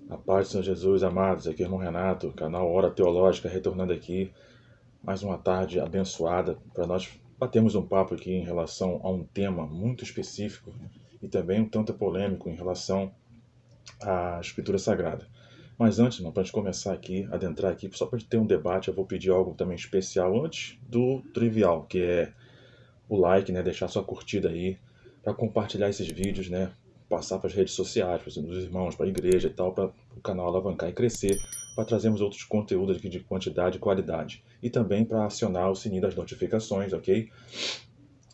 A paz do Senhor Jesus, amados, aqui é o irmão Renato, canal Hora Teológica, retornando aqui, mais uma tarde abençoada, para nós batermos um papo aqui em relação a um tema muito específico e também um tanto polêmico em relação à Escritura Sagrada. Mas antes, irmão, para a gente começar aqui, adentrar aqui, só para a gente ter um debate, eu vou pedir algo também especial antes do trivial, que é o like, né, deixar sua curtida aí, para compartilhar esses vídeos, né, passar para as redes sociais, para os irmãos, para a igreja e tal, para o canal alavancar e crescer, para trazermos outros conteúdos aqui de quantidade e qualidade. E também para acionar o sininho das notificações, ok?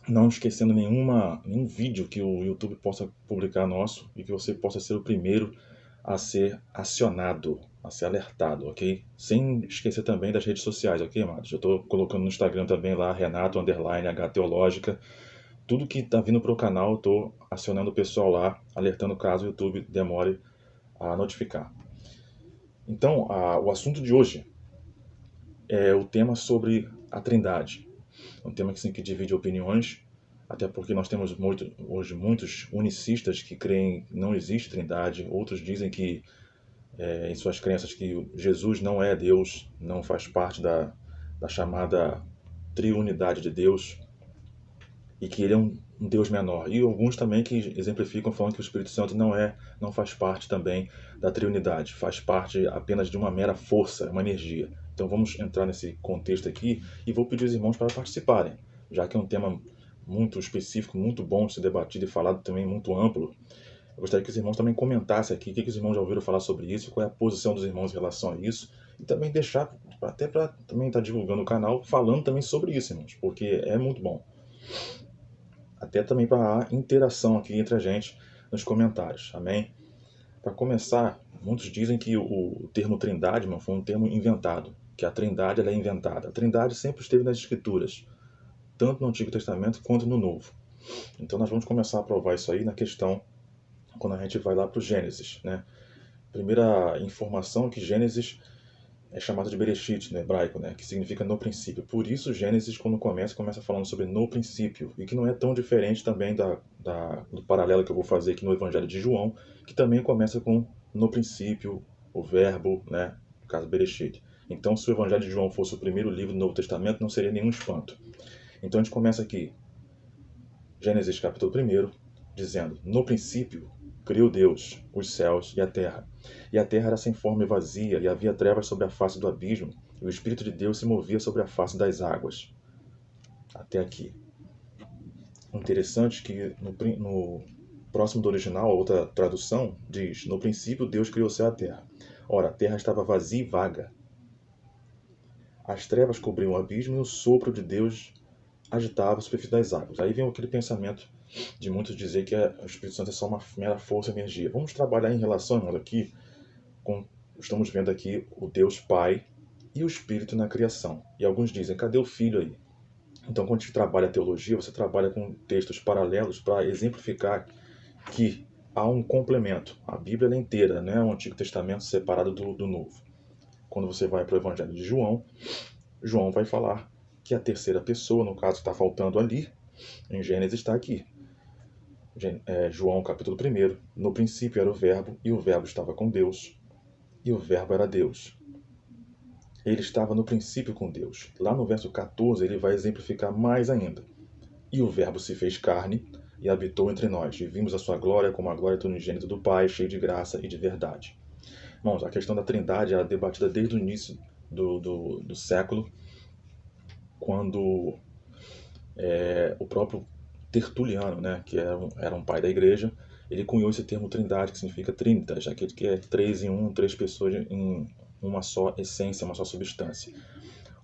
Não esquecendo nenhum vídeo que o YouTube possa publicar nosso e que você possa ser o primeiro a ser acionado, a ser alertado, ok? Sem esquecer também das redes sociais, ok, amados? Eu estou colocando no Instagram também lá, Renato, H Teológica. Tudo que está vindo para o canal, eu estou acionando o pessoal lá, alertando caso o YouTube demore a notificar. Então, o assunto de hoje é o tema sobre a Trindade. É um tema que divide opiniões, até porque nós temos hoje muitos unicistas que creem que não existe Trindade, outros dizem que, em suas crenças, que Jesus não é Deus, não faz parte da chamada triunidade de Deus, e que ele é um Deus menor. E alguns também que exemplificam falando que o Espírito Santo não faz parte também da triunidade, faz parte apenas de uma mera força, uma energia. Então vamos entrar nesse contexto aqui e vou pedir aos irmãos para participarem, já que é um tema muito específico, muito bom de ser debatido e falado também muito amplo. Eu gostaria que os irmãos também comentassem aqui o que os irmãos já ouviram falar sobre isso, qual é a posição dos irmãos em relação a isso, e também deixar, até para também estar divulgando o canal, falando também sobre isso, irmãos, porque é muito bom. Até também para a interação aqui entre a gente nos comentários, amém? Para começar, muitos dizem que o termo trindade, mano, foi um termo inventado, que a trindade ela é inventada. A trindade sempre esteve nas escrituras, tanto no Antigo Testamento quanto no Novo. Então nós vamos começar a provar isso aí na questão, quando a gente vai lá para o Gênesis, né? Primeira informação é que Gênesis é chamado de Bereshit no hebraico, né, que significa no princípio. Por isso, Gênesis, quando começa falando sobre no princípio, e que não é tão diferente também do paralelo que eu vou fazer aqui no Evangelho de João, que também começa com no princípio, o verbo, né, no caso Bereshit. Então, se o Evangelho de João fosse o primeiro livro do Novo Testamento, não seria nenhum espanto. Então, a gente começa aqui, Gênesis capítulo 1, dizendo: no princípio criou Deus os céus e a terra. E a terra era sem forma e vazia, e havia trevas sobre a face do abismo, e o Espírito de Deus se movia sobre a face das águas. Até aqui. Interessante que no próximo do original, a outra tradução diz: no princípio Deus criou o céu e a terra. Ora, a terra estava vazia e vaga. As trevas cobriam o abismo e o sopro de Deus agitava a superfície das águas. Aí vem aquele pensamento de muitos dizer que o Espírito Santo é só uma mera força e energia. Vamos trabalhar em relação, irmão, aqui, estamos vendo aqui o Deus Pai e o Espírito na criação. E alguns dizem, cadê o Filho aí? Então, quando a gente trabalha a teologia, você trabalha com textos paralelos para exemplificar que há um complemento. A Bíblia é inteira, né? O Antigo Testamento separado do Novo. Quando você vai para o Evangelho de João, João vai falar que a terceira pessoa, no caso, está faltando ali, em Gênesis está aqui. João capítulo 1, no princípio era o verbo, e o verbo estava com Deus, e o verbo era Deus. Ele estava no princípio com Deus. Lá no verso 14 ele vai exemplificar mais ainda. E o verbo se fez carne e habitou entre nós, e vimos a sua glória como a glória do unigênito do Pai, cheio de graça e de verdade. Irmãos, a questão da Trindade é debatida desde o início do século, quando o próprio Tertuliano, né, que era um pai da igreja, ele cunhou esse termo trindade, que significa trinitas, aquele que é três em um, três pessoas em uma só essência, uma só substância.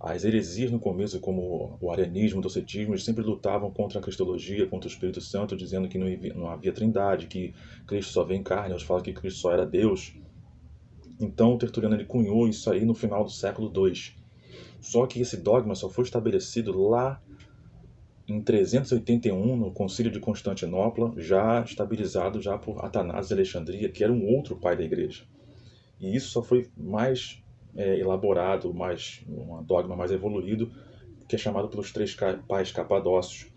As heresias no começo, como o arianismo, o docetismo, eles sempre lutavam contra a cristologia, contra o Espírito Santo, dizendo que não havia trindade, que Cristo só vem em carne, eles falam que Cristo só era Deus. Então o Tertuliano ele cunhou isso aí no final do século II. Só que esse dogma só foi estabelecido lá em 381, no Concílio de Constantinopla, já estabilizado já por Atanásio de Alexandria, que era um outro pai da igreja. E isso só foi mais elaborado, um dogma mais evoluído, que é chamado pelos três pais capadócios,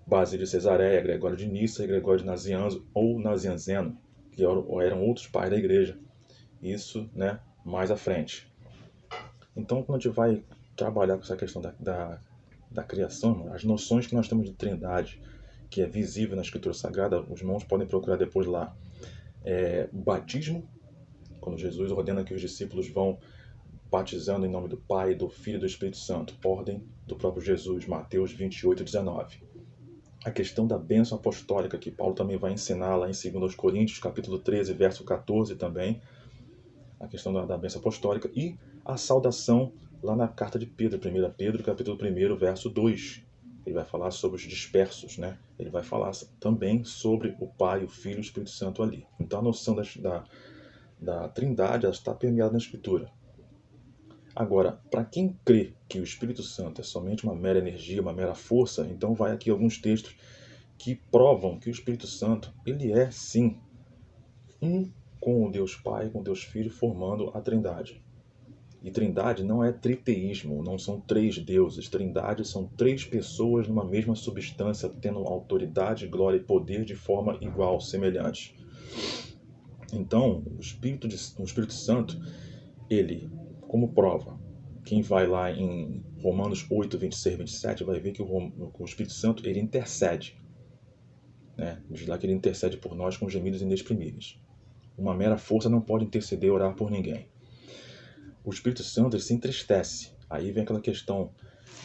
Basílio de Cesareia, Gregório de Nissa e Gregório de Nazianzo, ou Nazianzeno, que eram outros pais da igreja. isso, né, mais à frente. Então, quando a gente vai trabalhar com essa questão da criação, as noções que nós temos de trindade, que é visível na Escritura Sagrada, os irmãos podem procurar depois lá. O batismo, quando Jesus ordena que os discípulos vão batizando em nome do Pai, do Filho e do Espírito Santo, ordem do próprio Jesus, Mateus 28:19. A questão da bênção apostólica, que Paulo também vai ensinar lá em 2 Coríntios, capítulo 13, verso 14 também, a questão da bênção apostólica, e a saudação lá na carta de Pedro, 1 Pedro, capítulo 1, verso 2. Ele vai falar sobre os dispersos, né? Ele vai falar também sobre o Pai, o Filho e o Espírito Santo ali. Então a noção da Trindade ela está permeada na Escritura. Agora, para quem crê que o Espírito Santo é somente uma mera energia, uma mera força, então vai aqui alguns textos que provam que o Espírito Santo, ele é sim um com o Deus Pai, com o Deus Filho, formando a Trindade. E Trindade não é triteísmo, não são três deuses. Trindade são três pessoas numa mesma substância, tendo autoridade, glória e poder de forma igual, semelhante. Então, o Espírito Santo, ele, como prova, quem vai lá em Romanos 8, 26, 27, vai ver que o Espírito Santo, ele intercede. Né? Diz lá que ele intercede por nós com gemidos inexprimíveis. Uma mera força não pode interceder e orar por ninguém. O Espírito Santo ele se entristece. Aí vem aquela questão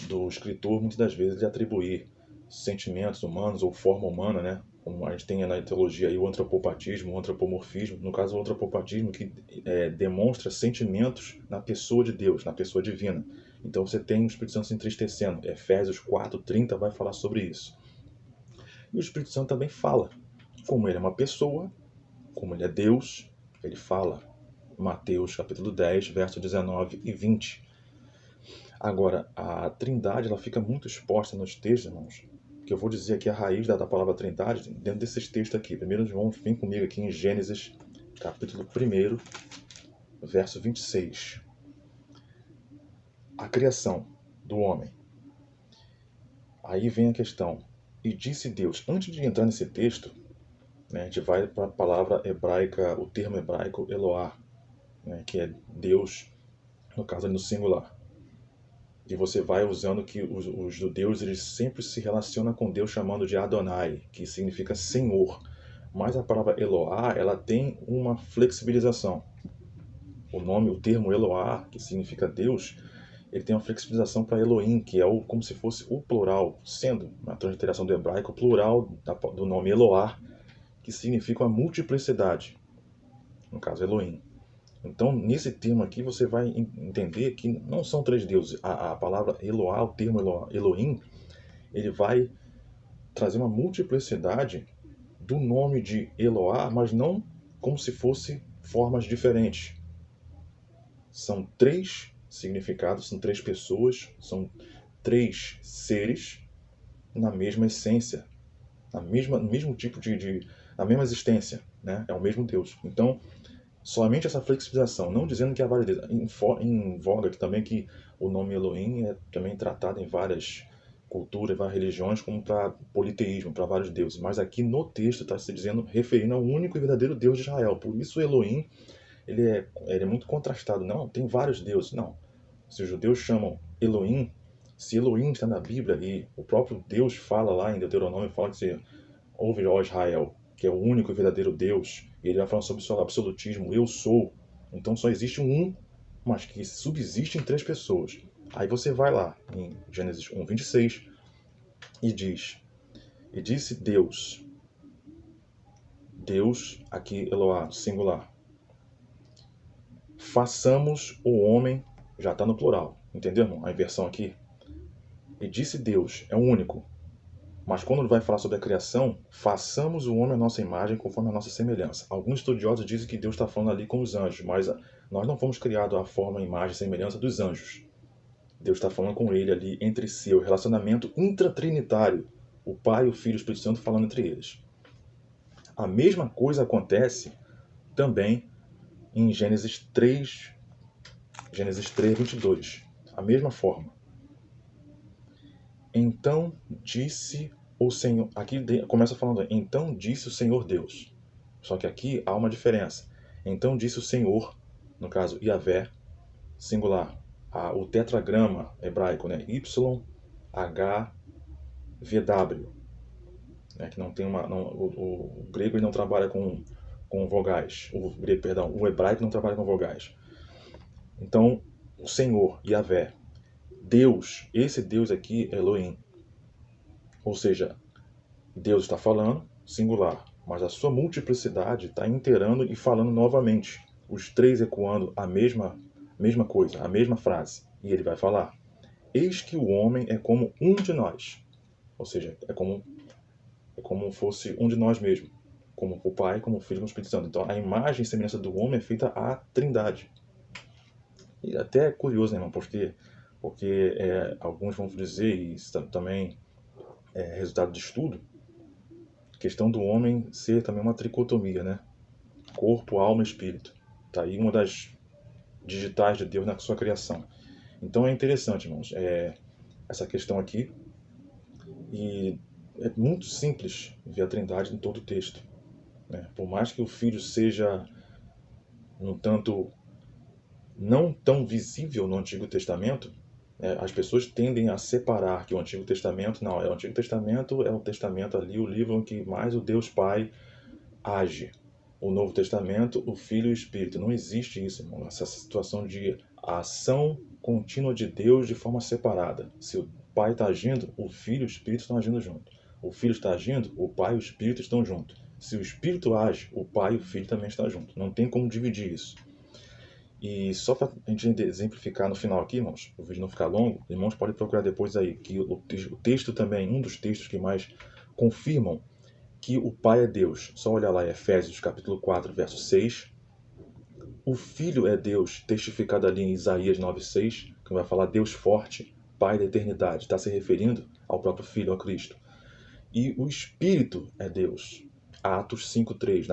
do escritor, muitas das vezes, de atribuir sentimentos humanos ou forma humana, né? Como a gente tem na teologia aí o antropopatismo, o antropomorfismo. No caso, o antropopatismo que demonstra sentimentos na pessoa de Deus, na pessoa divina. Então você tem o Espírito Santo se entristecendo. Efésios 4:30 vai falar sobre isso. E o Espírito Santo também fala. Como ele é uma pessoa, como ele é Deus, ele fala. Mateus capítulo 10, versos 19 e 20. Agora, a Trindade ela fica muito exposta nos textos, irmãos, que eu vou dizer aqui a raiz da palavra Trindade dentro desses textos aqui. Primeiro, vamos vir comigo aqui em Gênesis capítulo 1, verso 26. A criação do homem. Aí vem a questão. E disse Deus, antes de entrar nesse texto, né, a gente vai para a palavra hebraica, o termo hebraico Eloá, né, que é Deus, no caso ali no singular. E você vai usando que os judeus eles sempre se relacionam com Deus chamando de Adonai, que significa Senhor. Mas a palavra Eloá, ela tem uma flexibilização. O termo Eloá, que significa Deus, ele tem uma flexibilização para Elohim, que é como se fosse o plural, sendo, na transliteração do hebraico, o plural do nome Eloá, que significa uma multiplicidade. No caso, Elohim. Então, nesse termo aqui, você vai entender que não são três deuses. A palavra Eloá, o termo Elohim, ele vai trazer uma multiplicidade do nome de Eloá, mas não como se fossem formas diferentes. São três significados, são três pessoas, são três seres na mesma essência, no mesmo tipo na mesma existência, né? É o mesmo Deus. Então, somente essa flexibilização, não dizendo que há várias deus. Em voga aqui também que o nome Elohim é também tratado em várias culturas, várias religiões, como para politeísmo, para vários deuses. Mas aqui no texto está se dizendo, referindo ao único e verdadeiro Deus de Israel. Por isso o Elohim ele é muito contrastado. Não, tem vários deuses. Não. Se os judeus chamam Elohim, se Elohim está na Bíblia e o próprio Deus fala lá em Deuteronômio, fala que você ouve, ó Israel, que é o único e verdadeiro Deus, e ele vai falar sobre o seu absolutismo, eu sou. Então só existe um, mas que subsiste em três pessoas. Aí você vai lá em Gênesis 1:26 e diz: E disse Deus, aqui Eloá, singular, façamos o homem, já está no plural, entendeu, irmão? A inversão aqui. E disse Deus, é o único. Mas quando vai falar sobre a criação, façamos o homem à nossa imagem conforme a nossa semelhança. Alguns estudiosos dizem que Deus está falando ali com os anjos, mas nós não fomos criados à forma, imagem e semelhança dos anjos. Deus está falando com ele ali entre si, o relacionamento intratrinitário, o Pai, o Filho e o Espírito Santo falando entre eles. A mesma coisa acontece também em Gênesis 3:22. A mesma forma. Então disse o Senhor... Aqui começa falando, então disse o Senhor Deus. Só que aqui há uma diferença. Então disse o Senhor no caso Yahvé, singular. O tetragrama hebraico, né? YHVW, né? Que não tem uma, não, o grego ele não trabalha com vogais. O hebraico não trabalha com vogais. Então, o Senhor, Yahvé, Deus, esse Deus aqui é Elohim. Ou seja, Deus está falando, singular, mas a sua multiplicidade está inteirando e falando novamente. Os três ecoando a mesma coisa, a mesma frase. E ele vai falar: eis que o homem é como um de nós. Ou seja, é como fosse um de nós mesmo. Como o Pai, como o Filho, como o Espírito Santo. Então a imagem e semelhança do homem é feita à Trindade. E até é curioso, né, irmão? Porque alguns vão dizer, e isso também é resultado de estudo, questão do homem ser também uma tricotomia, né? Corpo, alma e espírito. Tá aí uma das digitais de Deus na sua criação. Então é interessante, irmãos, essa questão aqui. E é muito simples ver a Trindade em todo o texto, né? Por mais que o Filho seja, um tanto, não tão visível no Antigo Testamento, as pessoas tendem a separar que o Antigo Testamento, não, o Antigo Testamento é o testamento ali, o livro em que mais o Deus Pai age. O Novo Testamento, o Filho e o Espírito. Não existe isso, irmão. Essa situação de ação contínua de Deus de forma separada. Se o Pai está agindo, o Filho e o Espírito estão agindo junto. O Filho está agindo, o Pai e o Espírito estão juntos. Se o Espírito age, o Pai e o Filho também estão juntos. Não tem como dividir isso. E só para a gente exemplificar no final aqui, irmãos, o vídeo não ficar longo, irmãos podem procurar depois aí, que o texto também, um dos textos que mais confirmam que o Pai é Deus. Só olhar lá em Efésios capítulo 4, verso 6. O Filho é Deus, testificado ali em Isaías 9,6, que vai falar Deus forte, Pai da eternidade. Está se referindo ao próprio Filho, a Cristo. E o Espírito é Deus. Atos 5,3,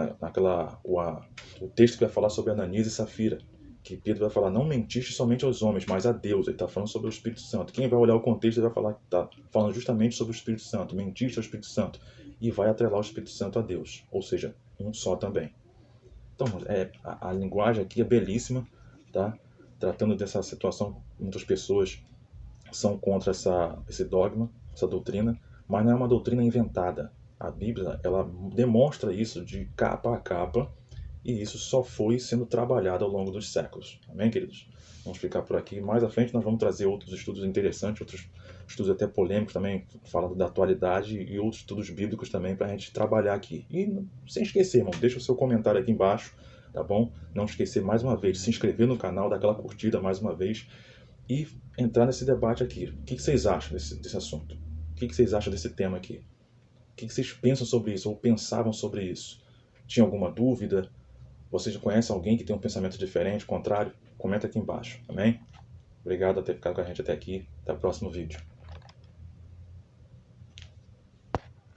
o texto que vai falar sobre Ananias e Safira, que Pedro vai falar, não mentiste somente aos homens, mas a Deus. Ele está falando sobre o Espírito Santo. Quem vai olhar o contexto, ele vai falar que está falando justamente sobre o Espírito Santo. Mentiste ao Espírito Santo. E vai atrelar o Espírito Santo a Deus. Ou seja, um só também. Então, a linguagem aqui é belíssima, tá? Tratando dessa situação, muitas pessoas são contra esse dogma, essa doutrina, mas não é uma doutrina inventada. A Bíblia, ela demonstra isso de capa a capa, e isso só foi sendo trabalhado ao longo dos séculos. Amém, queridos? Vamos ficar por aqui. Mais à frente nós vamos trazer outros estudos interessantes, outros estudos até polêmicos também, falando da atualidade, e outros estudos bíblicos também para a gente trabalhar aqui. E sem esquecer, irmão, deixa o seu comentário aqui embaixo, tá bom? Não esquecer mais uma vez de se inscrever no canal, dar aquela curtida mais uma vez e entrar nesse debate aqui. O que vocês acham desse assunto? O que vocês acham desse tema aqui? O que vocês pensam sobre isso ou pensavam sobre isso? Tinha alguma dúvida? Vocês conhecem alguém que tem um pensamento diferente, contrário? Comenta aqui embaixo, amém? Obrigado por ter ficado com a gente até aqui. Até o próximo vídeo.